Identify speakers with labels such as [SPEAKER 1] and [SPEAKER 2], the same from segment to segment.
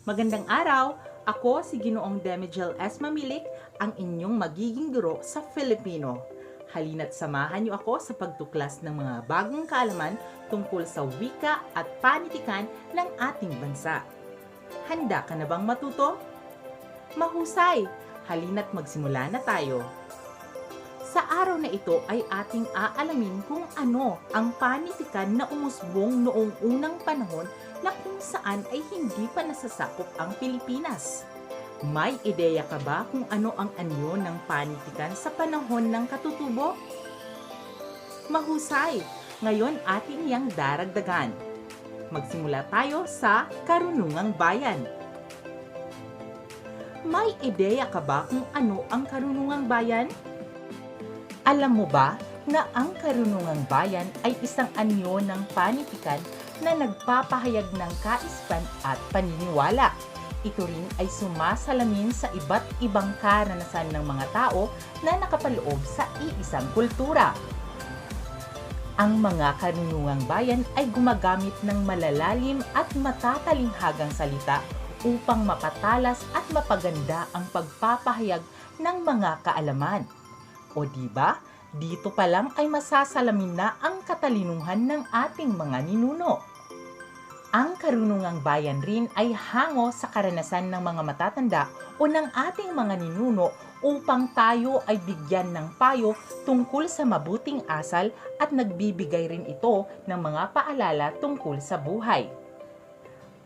[SPEAKER 1] Magandang araw! Ako si Ginoong Demigel S. Mamilik, ang inyong magiging guro sa Filipino. Halina't samahan niyo ako sa pagtuklas ng mga bagong kaalaman tungkol sa wika at panitikan ng ating bansa. Handa ka na bang matuto? Mahusay! Halina't magsimula na tayo. Sa araw na ito ay ating aalamin kung ano ang panitikan na umusbong noong unang panahon na kung saan ay hindi pa nasasakop ang Pilipinas. May ideya ka ba kung ano ang anyo ng panitikan sa panahon ng katutubo? Mahusay! Ngayon ating yang daragdagan. Magsimula tayo sa karunungang bayan. May ideya ka ba kung ano ang karunungang bayan? Alam mo ba na ang karunungang bayan ay isang anyo ng panitikan na nagpapahayag ng kaisipan at paniniwala? Ito rin ay sumasalamin sa iba't ibang karanasan ng mga tao na nakapaloob sa iisang kultura. Ang mga karunungang bayan ay gumagamit ng malalalim at matatalinghagang salita upang mapatalas at mapaganda ang pagpapahayag ng mga kaalaman. O diba, dito pa lang ay masasalamin na ang katalinuhan ng ating mga ninuno. Ang karunungang bayan rin ay hango sa karanasan ng mga matatanda o ng ating mga ninuno upang tayo ay bigyan ng payo tungkol sa mabuting asal at nagbibigay rin ito ng mga paalala tungkol sa buhay.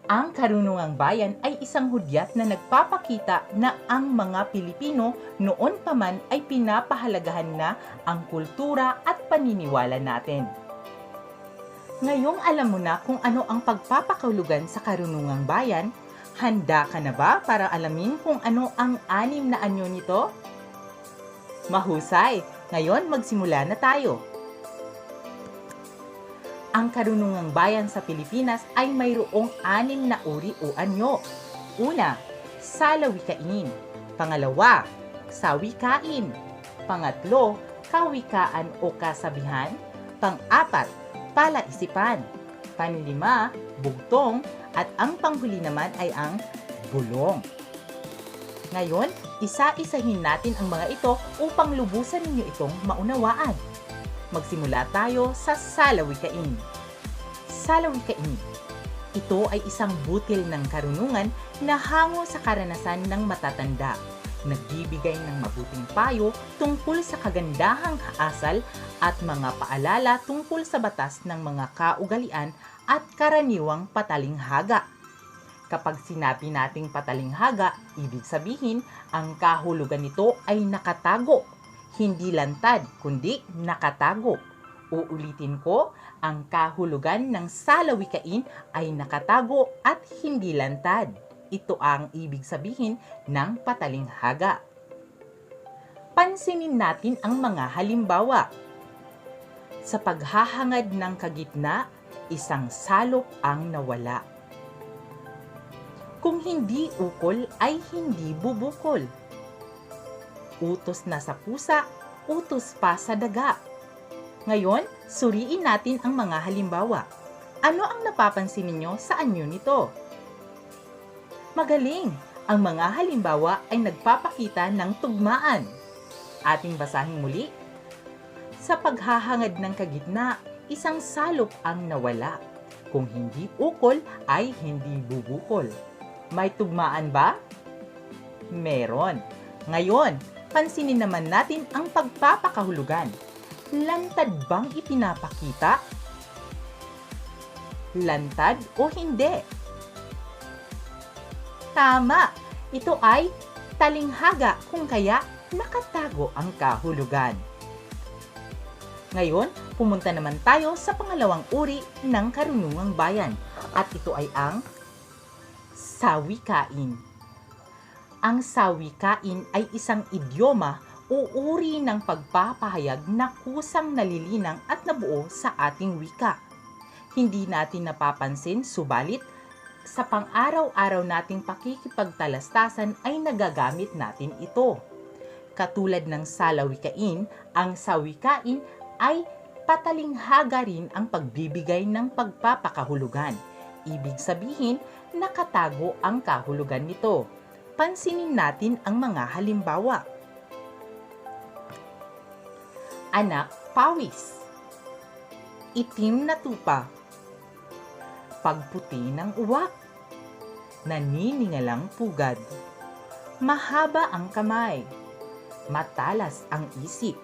[SPEAKER 1] Ang karunungang bayan ay isang hudyat na nagpapakita na ang mga Pilipino noon pa man ay pinapahalagahan na ang kultura at paniniwala natin. Ngayong alam mo na kung ano ang pagpapakahulugan sa karunungang bayan, handa ka na ba para alamin kung ano ang 6 na anyo nito? Mahusay! Ngayon magsimula na tayo. Ang karunungang bayan sa Pilipinas ay mayroong 6 na uri o anyo. Una, salawikain. Pangalawa, sawikain. Pangatlo, kawikaan o kasabihan. Pang-apat, palaisipan. Panlima, bugtong. At ang panghuli naman ay ang bulong. Ngayon, isa-isahin natin ang mga ito upang lubusan ninyo itong maunawaan. Magsimula tayo sa salawikain. Salawikain. Ito ay isang butil ng karunungan na hango sa karanasan ng matatanda. Nagbibigay ng mabuting payo tungkol sa kagandahang asal at mga paalala tungkol sa batas ng mga kaugalian at karaniwang patalinghaga. Kapag sinabi nating patalinghaga, ibig sabihin ang kahulugan nito ay nakatago. Hindi lantad, kundi nakatago. Uulitin ko, ang kahulugan ng salawikain ay nakatago at hindi lantad. Ito ang ibig sabihin ng patalinghaga. Pansinin natin ang mga halimbawa. Sa paghahangad ng kagitna, isang salop ang nawala. Kung hindi ukol ay hindi bubukol. Utos na sa pusa, utos pa sa daga. Ngayon, suriin natin ang mga halimbawa. Ano ang napapansin ninyo sa anyo nito? Magaling! Ang mga halimbawa ay nagpapakita ng tugmaan. Ating basahin muli. Sa paghahangad ng kagitna, isang salop ang nawala. Kung hindi ukol ay hindi bubukol. May tugmaan ba? Meron. Ngayon, pansinin naman natin ang pagpapakahulugan. Lantad bang ipinapakita? Lantad o hindi? Tama! Ito ay talinghaga kung kaya nakatago ang kahulugan. Ngayon, pumunta naman tayo sa pangalawang uri ng karunungang bayan at ito ay ang sawikain. Ang sawikain ay isang idioma o uri ng pagpapahayag na kusang nalilinang at nabuo sa ating wika. Hindi natin napapansin, subalit sa pang-araw-araw nating pakikipagtalastasan ay nagagamit natin ito. Katulad ng salawikain, ang sawikain ay patalinghaga rin ang pagbibigay ng pagpapakahulugan. ibig sabihin nakatago ang kahulugan nito. Pansinin natin ang mga halimbawa. Anak pawis, itim na tupa, pagputi ng uwak, naniningalang pugad, mahaba ang kamay, matalas ang isip.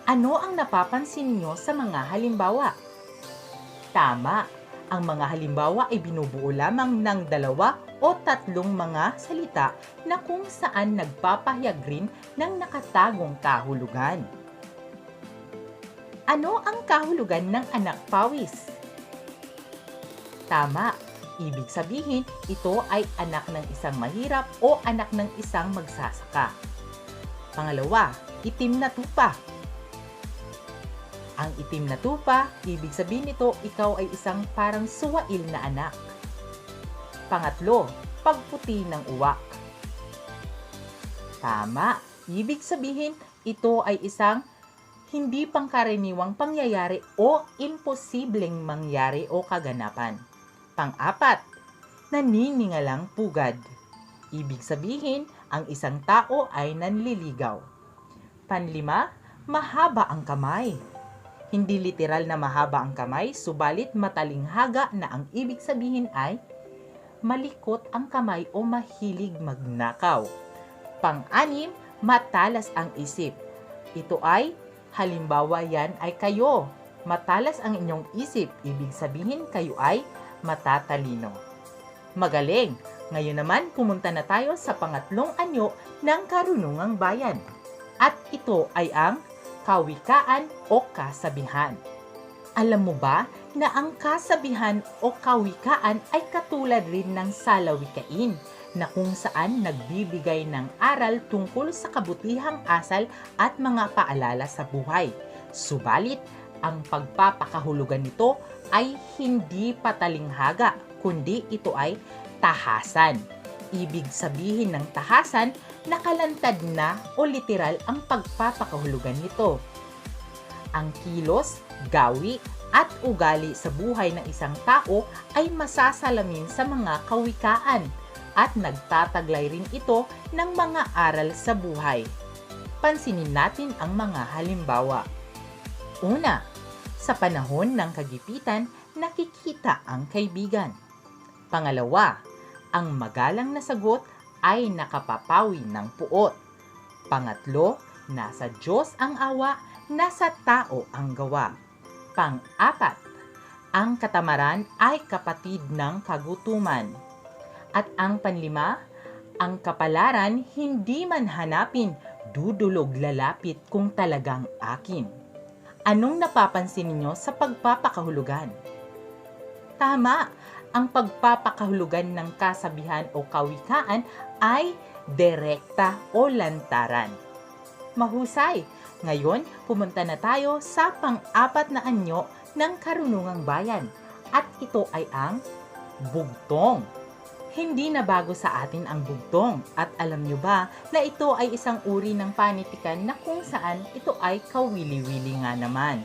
[SPEAKER 1] Ano ang napapansin niyo sa mga halimbawa? Tama, ang mga halimbawa ay binubuo lamang ng 2 o 3 mga salita na kung saan nagpapahayag rin ng nakatagong kahulugan. Ano ang kahulugan ng anak pawis? Tama, ibig sabihin ito ay anak ng isang mahirap o anak ng isang magsasaka. Pangalawa, itim na tupa. Ang itim na tupa, ibig sabihin nito ikaw ay isang parang suwail na anak. Pangatlo, pagputi ng uwak. Tama, ibig sabihin ito ay isang hindi pangkaraniwang pangyayari o imposibleng mangyari o kaganapan. Pang-apat, naniningalang pugad. Ibig sabihin ang isang tao ay nanliligaw. Panlima, mahaba ang kamay. Hindi literal na mahaba ang kamay, subalit matalinghaga na ang ibig sabihin ay malikot ang kamay o mahilig magnakaw. Pang-anim, matalas ang isip. Ito ay, halimbawa yan ay kayo. Matalas ang inyong isip, ibig sabihin kayo ay matatalino. Magaling! Ngayon naman, pumunta na tayo sa pangatlong anyo ng karunungang bayan. At ito ay ang kawikaan o kasabihan. Alam mo ba na ang kasabihan o kawikaan ay katulad rin ng salawikain na kung saan nagbibigay ng aral tungkol sa kabutihang asal at mga paalala sa buhay. Subalit, ang pagpapakahulugan nito ay hindi patalinghaga, kundi ito ay tahasan. Ibig sabihin ng tahasan, nakalantad na o literal ang pagpapakahulugan nito. Ang kilos, gawi, at ugali sa buhay ng isang tao ay masasalamin sa mga kawikaan at nagtataglay rin ito ng mga aral sa buhay. Pansinin natin ang mga halimbawa. Una, sa panahon ng kagipitan, nakikita ang kaibigan. Pangalawa, ang magalang na sagot ay nakapapawi ng puot. Pangatlo, nasa Diyos ang awa, nasa tao ang gawa. Pang-apat, ang katamaran ay kapatid ng kagutuman. At ang panlima, ang kapalaran hindi man hanapin, dudulog lalapit kung talagang akin. Anong napapansin ninyo sa pagpapakahulugan? Tama! Ang pagpapakahulugan ng kasabihan o kawikaan ay direkta o lantaran. Mahusay! Ngayon, pumunta na tayo sa pang-apat na anyo ng karunungang bayan. At ito ay ang bugtong. Hindi na bago sa atin ang bugtong. At alam nyo ba na ito ay isang uri ng panitikan na kung saan ito ay kawili-wili nga naman.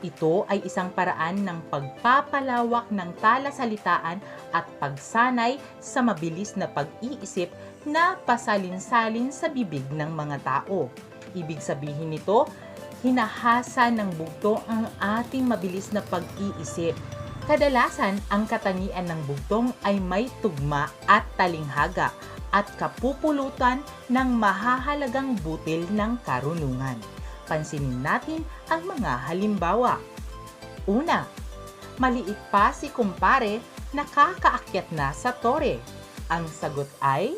[SPEAKER 1] Ito ay isang paraan ng pagpapalawak ng talasalitaan at pagsanay sa mabilis na pag-iisip na pasalin-salin sa bibig ng mga tao. Ibig sabihin nito, hinahasa ng bugtong ang ating mabilis na pag-iisip. Kadalasan, ang katangian ng bugtong ay may tugma at talinghaga at kapupulutan ng mahahalagang butil ng karunungan. Pansinin natin ang mga halimbawa. Una, maliit pa si kumpare, nakakaakyat na sa tore. Ang sagot ay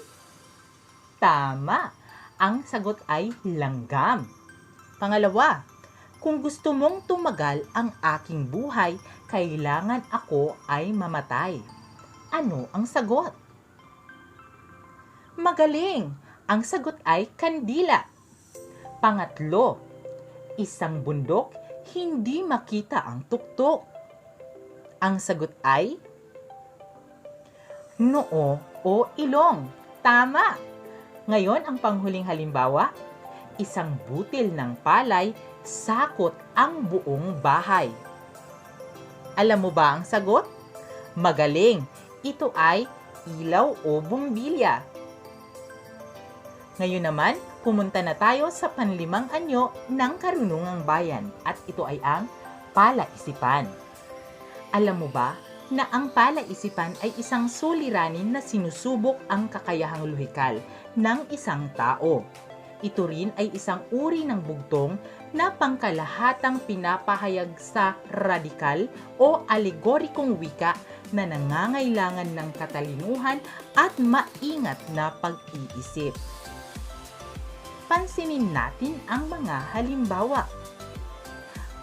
[SPEAKER 1] tama. Ang sagot ay langgam. Pangalawa, kung gusto mong tumagal ang aking buhay, kailangan ako ay mamatay. Ano ang sagot? Magaling! Ang sagot ay kandila. Pangatlo, isang bundok, hindi makita ang tuktok. Ang sagot ay noo o ilong. Tama! Ngayon ang panghuling halimbawa, isang butil ng palay, sakot ang buong bahay. Alam mo ba ang sagot? Magaling! Ito ay ilaw o bumbilya. Ngayon naman, pumunta na tayo sa panlimang anyo ng karunungang bayan at ito ay ang palaisipan. Alam mo ba na ang palaisipan ay isang suliranin na sinusubok ang kakayahang lohikal ng isang tao. Ito rin ay isang uri ng bugtong na pangkalahatang pinapahayag sa radikal o alegorikong wika na nangangailangan ng katalinuhan at maingat na pag-iisip. Pansinin natin ang mga halimbawa.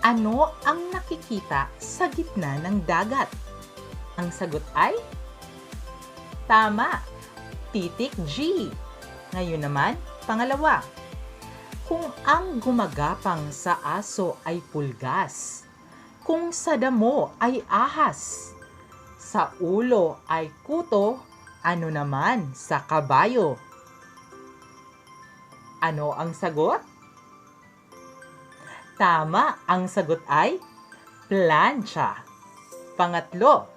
[SPEAKER 1] Ano ang nakikita sa gitna ng dagat? Ang sagot ay tama, titik G. Ngayon naman, pangalawa. Kung ang gumagapang sa aso ay pulgas, kung sa damo ay ahas, sa ulo ay kuto, ano naman sa kabayo? Ano ang sagot? Tama, ang sagot ay plancha. Pangatlo,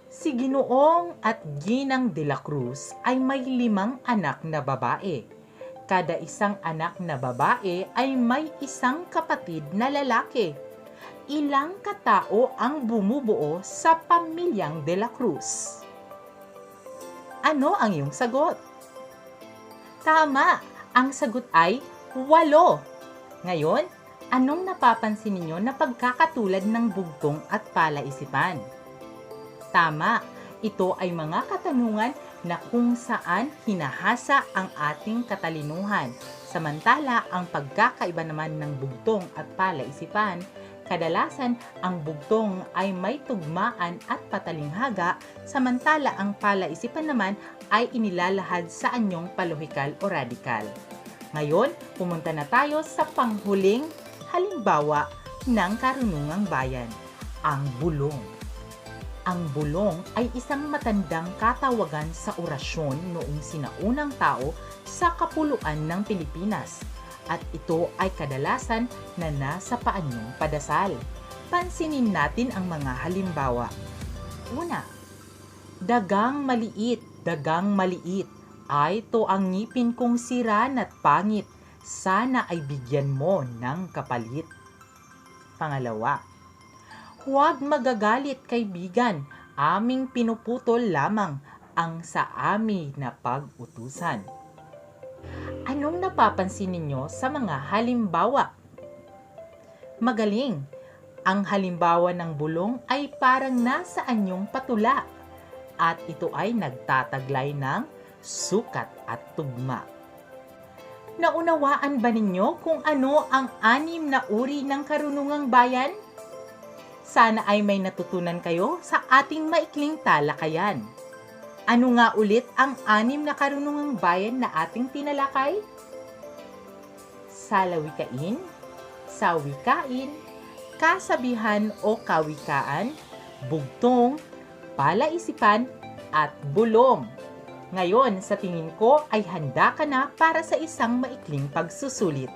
[SPEAKER 1] si Ginoong at Ginang de la Cruz ay may 5 anak na babae. Kada isang anak na babae ay may isang kapatid na lalaki. Ilang katao ang bumubuo sa pamilyang de la Cruz? Ano ang iyong sagot? Tama, ang sagot ay 8. Ngayon, anong napapansin ninyo na pagkakatulad ng bugtong at palaisipan? Tama, ito ay mga katanungan na kung saan hinahasa ang ating katalinuhan. Samantala, ang pagkakaiba naman ng bugtong at palaisipan, kadalasan ang bugtong ay may tugmaan at patalinghaga, samantala ang palaisipan naman ay inilalahad sa anyong palohikal o radikal. Ngayon, pumunta na tayo sa panghuling halimbawa ng karunungang bayan, ang bulong. Ang bulong ay isang matandang katawagan sa orasyon noong sinaunang tao sa kapuluan ng Pilipinas at ito ay kadalasan na nasa paanyong padasal. Pansinin natin ang mga halimbawa. Una, dagang maliit, ay to ang ngipin kong sira na't pangit, sana ay bigyan mo ng kapalit. Pangalawa, huwag magagalit kaibigan, aming pinuputol lamang ang sa amin na pag-utusan. Anong napapansin ninyo sa mga halimbawa? Magaling! Ang halimbawa ng bulong ay parang nasa anyong patula at ito ay nagtataglay ng sukat at tugma. Naunawaan ba ninyo kung ano ang 6 na uri ng karunungang bayan? Sana ay may natutunan kayo sa ating maikling talakayan. Ano nga ulit ang 6 na karunungang bayan na ating tinalakay? Salawikain, sawikain, kasabihan o kawikaan, bugtong, palaisipan, at bulong. Ngayon, sa tingin ko ay handa ka na para sa isang maikling pagsusulit.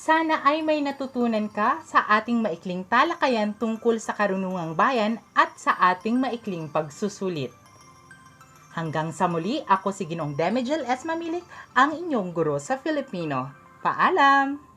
[SPEAKER 1] Sana ay may natutunan ka sa ating maikling talakayan tungkol sa karunungang bayan at sa ating maikling pagsusulit. Hanggang sa muli, ako si Ginong Demigel S. Mamilik, ang inyong guro sa Filipino. Paalam!